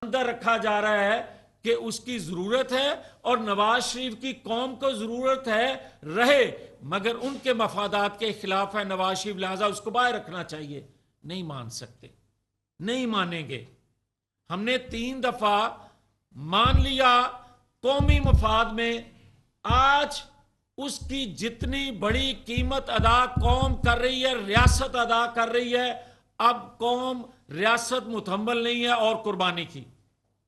अंदर रखा जा रहा है कि उसकी जरूरत है और नवाज शरीफ की कौम को जरूरत है रहे, मगर उनके मफादात के खिलाफ है नवाज शरीफ, लिहाजा उसको बाहर रखना चाहिए। नहीं मान सकते, नहीं मानेंगे। हमने 3 दफा मान लिया कौमी मफाद में, आज उसकी जितनी बड़ी कीमत अदा कौम कर रही है, रियासत अदा कर रही है, अब कौम रियासत मुतहम्मल नहीं है और कुर्बानी की।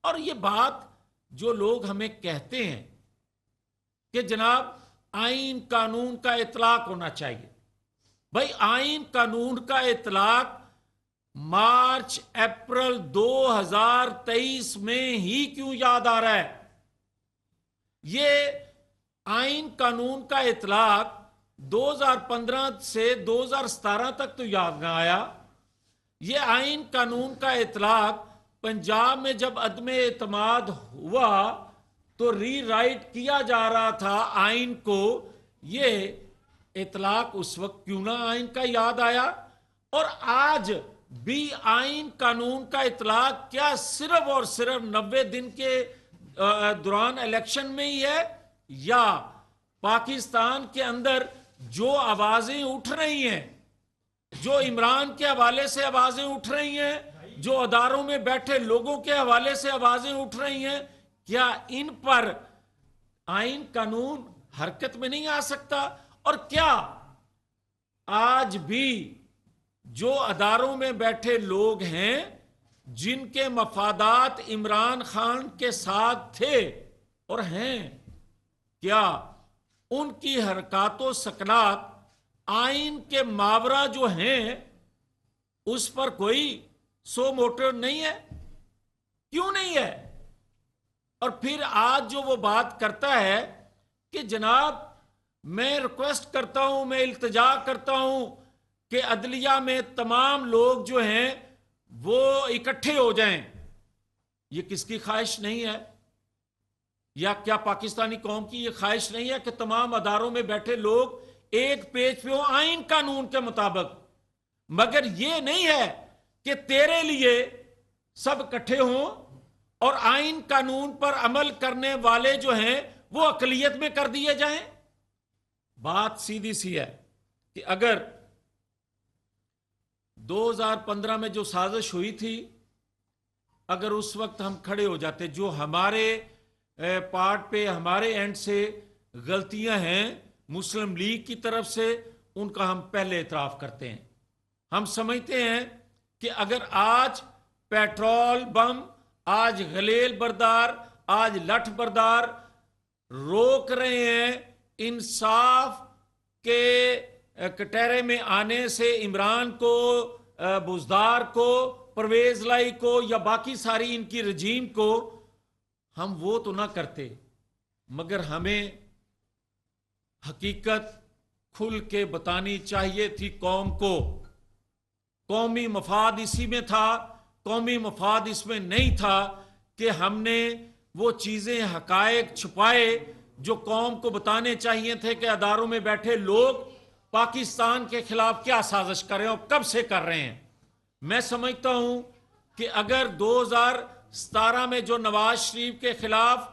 और ये बात जो लोग हमें कहते हैं कि जनाब आइन कानून का इतलाक होना चाहिए, भाई आइन कानून का इतलाक मार्च अप्रैल 2023 में ही क्यों याद आ रहा है? ये आइन कानून का इतलाक 2015 से 2017 तक तो याद ना आया। ये आइन कानून का इतलाक पंजाब में जब अदमे एतमाद हुआ तो रीराइट किया जा रहा था आइन को, ये इतलाक उस वक्त क्यों ना आइन का याद आया? और आज भी आइन कानून का इतलाक क्या सिर्फ और सिर्फ 90 दिन के दौरान इलेक्शन में ही है, या पाकिस्तान के अंदर जो आवाजें उठ रही हैं, जो इमरान के हवाले से आवाजें उठ रही हैं, जो अदारों में बैठे लोगों के हवाले से आवाजें उठ रही हैं, क्या इन पर आइन कानून हरकत में नहीं आ सकता? और क्या आज भी जो अदारों में बैठे लोग हैं जिनके मफादात इमरान खान के साथ थे और हैं, क्या उनकी हरकतों सकनात आइन के मावरा जो हैं उस पर कोई सो मोटिव नहीं है? क्यों नहीं है? और फिर आज जो वो बात करता है कि जनाब मैं रिक्वेस्ट करता हूं, मैं इल्तिजा करता हूं कि अदलिया में तमाम लोग जो हैं वो इकट्ठे हो जाएं। ये किसकी ख्वाहिश नहीं है? या क्या पाकिस्तानी कौम की ये ख्वाहिश नहीं है कि तमाम अदारों में बैठे लोग एक पेज पे हो आइन कानून के मुताबिक? मगर ये नहीं है कि तेरे लिए सब इकट्ठे हों और आइन कानून पर अमल करने वाले जो हैं वो अकलियत में कर दिए जाएं। बात सीधी सी है कि अगर 2015 में जो साजिश हुई थी, अगर उस वक्त हम खड़े हो जाते, जो हमारे पार्ट पे हमारे एंड से गलतियां हैं मुस्लिम लीग की तरफ से, उनका हम पहले इतराफ करते हैं। हम समझते हैं कि अगर आज पेट्रोल बम, आज गलेल बरदार, आज लठ बरदार रोक रहे हैं इंसाफ के कटहरे में आने से इमरान को, बुजदार को, परवेज लाई को या बाकी सारी इनकी रजीम को, हम वो तो ना करते, मगर हमें हकीकत खुल के बतानी चाहिए थी कौम को। कौमी मफाद इसी में था, कौमी मफाद इसमें नहीं था कि हमने वो चीजें हकायक छुपाए जो कौम को बताने चाहिए थे कि अदारों में बैठे लोग पाकिस्तान के खिलाफ क्या साजिश कर रहे हैं और कब से कर रहे हैं। मैं समझता हूं कि अगर 2017 में जो नवाज शरीफ के खिलाफ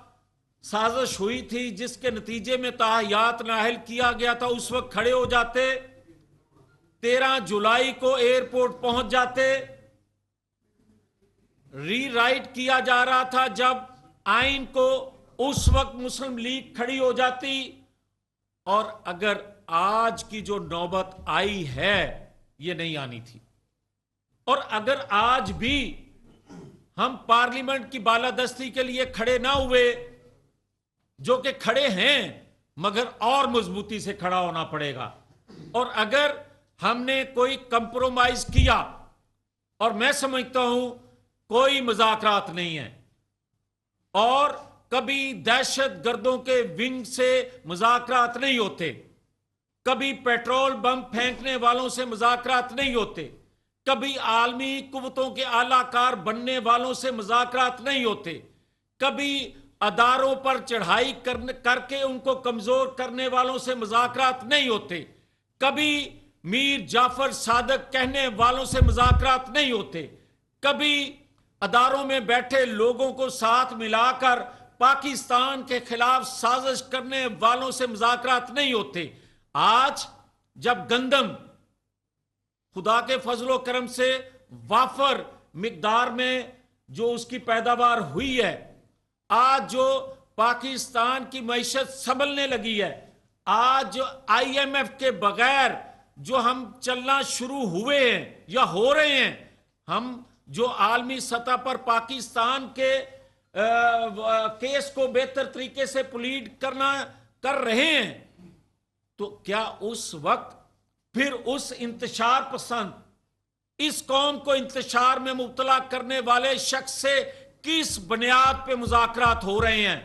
साजिश हुई थी जिसके नतीजे में ताहियात नाहिल किया गया था, उस वक्त खड़े हो जाते, 13 जुलाई को एयरपोर्ट पहुंच जाते। रीराइट किया जा रहा था जब आइन को, उस वक्त मुस्लिम लीग खड़ी हो जाती। और अगर आज की जो नौबत आई है ये नहीं आनी थी, और अगर आज भी हम पार्लियामेंट की बालादस्ती के लिए खड़े ना हुए, जो कि खड़े हैं मगर और मजबूती से खड़ा होना पड़ेगा, और अगर हमने कोई कंप्रोमाइज किया, और मैं समझता हूं कोई मजाकरात नहीं है, और कभी दहशत गर्दों के विंग से मुज़ाकरात नहीं होते, कभी पेट्रोल बम फेंकने वालों से मुज़ाकरात नहीं होते, कभी आलमी कुव्वतों के आलाकार बनने वालों से मुज़ाकरात नहीं होते, कभी अदारों पर चढ़ाई करके उनको कमजोर करने वालों से मुज़ाकरात नहीं होते, कभी मीर जाफर सादक कहने वालों से मुज़ाकरात नहीं होते, कभी अदारों में बैठे लोगों को साथ मिलाकर पाकिस्तान के खिलाफ साजिश करने वालों से मुज़ाकरात नहीं होते। आज जब गंदम खुदा के फजलो करम से वाफर मिकदार में जो उसकी पैदावार हुई है, आज जो पाकिस्तान की मईशत संभलने लगी है, आज जो IMF के बगैर जो हम चलना शुरू हुए हैं या हो रहे हैं, हम जो आलमी सतह पर पाकिस्तान के केस को बेहतर तरीके से प्लीड कर रहे हैं, तो क्या उस वक्त फिर उस इंतशार पसंद, इस कौम को इंतशार में मुब्तला करने वाले शख्स से किस बुनियाद पे मुज़ाकरात हो रहे हैं?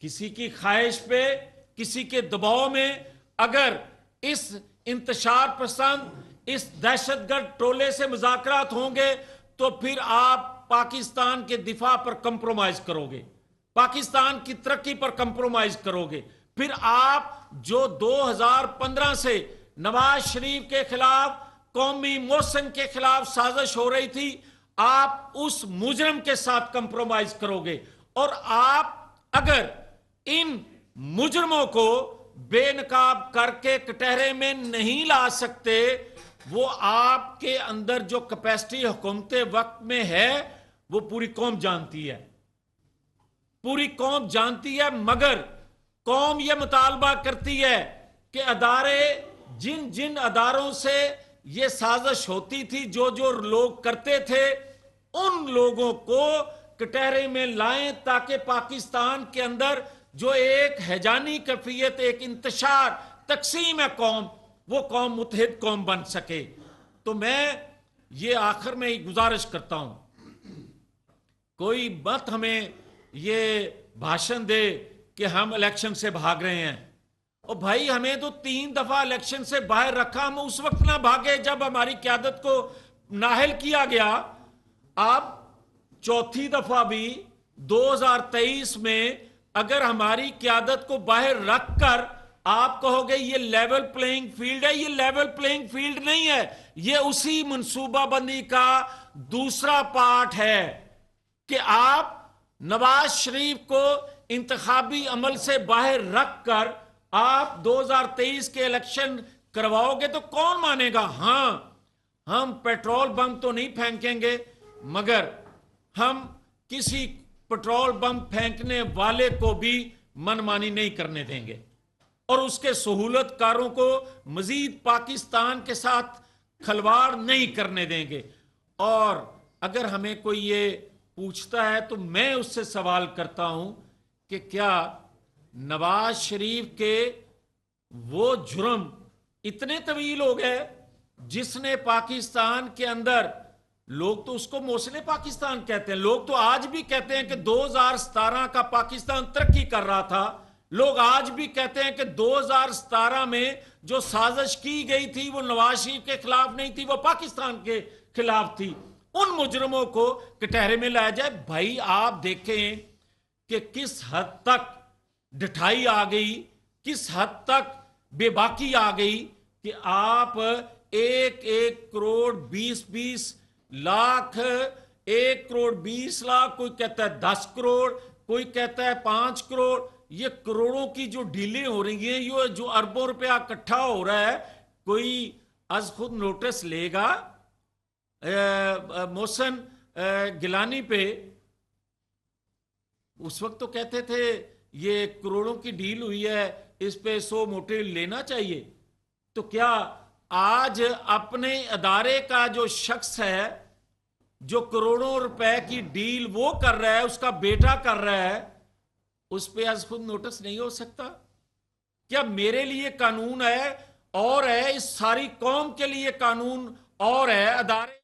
किसी की ख्वाहिश पे, किसी के दबाव में अगर इस इंतशार पसंद, इस दहशतगर्द टोले से मुज़ाकरात होंगे तो फिर आप पाकिस्तान के दिफा पर कंप्रोमाइज करोगे, पाकिस्तान की तरक्की पर कंप्रोमाइज करोगे। फिर आप जो 2015 से नवाज शरीफ के खिलाफ, कौमी मोहसिन के खिलाफ साजिश हो रही थी, आप उस मुजरम के साथ कंप्रोमाइज करोगे। और आप अगर इन मुजरमों को बेनकाब करके कटहरे में नहीं ला सकते, वो आपके अंदर जो कैपेसिटी हुकूमत वक्त में है वो पूरी कौम जानती है, पूरी कौम जानती है। मगर कौम यह मुतालबा करती है कि अदारे, जिन जिन अदारों से ये साजिश होती थी, जो जो लोग करते थे, उन लोगों को कटहरे में लाएं ताकि पाकिस्तान के अंदर जो एक हैजानी कैफियत, एक इंतशार, तकसीम है कौम, वो कौम मुत्तहिद कौम बन सके। तो मैं ये आखिर में ही गुजारिश करता हूं, कोई मत हमें ये भाषण दे कि हम इलेक्शन से भाग रहे हैं। और भाई, हमें तो 3 दफा इलेक्शन से बाहर रखा, हम उस वक्त ना भागे जब हमारी क्यादत को नाहल किया गया। अब चौथी दफा भी 2023 में अगर हमारी क्यादत को बाहर रखकर आप कहोगे ये लेवल प्लेइंग फील्ड है, ये लेवल प्लेइंग फील्ड नहीं है, ये उसी मनसूबाबंदी का दूसरा पार्ट है कि आप नवाज शरीफ को इंतखाबी अमल से बाहर रखकर आप 2023 के इलेक्शन करवाओगे तो कौन मानेगा? हां, हम पेट्रोल बम तो नहीं फेंकेंगे, मगर हम किसी पेट्रोल बम फेंकने वाले को भी मनमानी नहीं करने देंगे और उसके सहूलतकारों को मजीद पाकिस्तान के साथ खलवाड़ नहीं करने देंगे। और अगर हमें कोई ये पूछता है तो मैं उससे सवाल करता हूं कि क्या नवाज शरीफ के वो जुर्म इतने तवील हो गए जिसने पाकिस्तान के अंदर, लोग तो उसको मोहसिन पाकिस्तान कहते हैं, लोग तो आज भी कहते हैं कि 2017 का पाकिस्तान तरक्की कर रहा था, लोग आज भी कहते हैं कि 2017 में जो साजिश की गई थी वो नवाज शरीफ के खिलाफ नहीं थी, वो पाकिस्तान के खिलाफ थी। उन मुजरमों को कटहरे में लाया जाए। भाई, आप देखें कि किस हद तक ढिठाई आ गई, किस हद तक बेबाकी आ गई कि आप 1-1 करोड़ 20-20 लाख, 1 करोड़ 20 लाख, कोई कहता है 10 करोड़, कोई कहता है 5 करोड़, ये करोड़ों की जो डीलें हो रही हैं, ये जो अरबों रुपया इकट्ठा हो रहा है, कोई आज खुद नोटिस लेगा मोहसिन गिलानी पे? उस वक्त तो कहते थे ये करोड़ों की डील हुई है, इस पे 100 मोटे लेना चाहिए। तो क्या आज अपने अदारे का जो शख्स है, जो करोड़ों रुपए की डील वो कर रहा है, उसका बेटा कर रहा है, उस पे आज खुद नोटिस नहीं हो सकता? क्या मेरे लिए कानून है और है, इस सारी कौम के लिए कानून और है, अदारे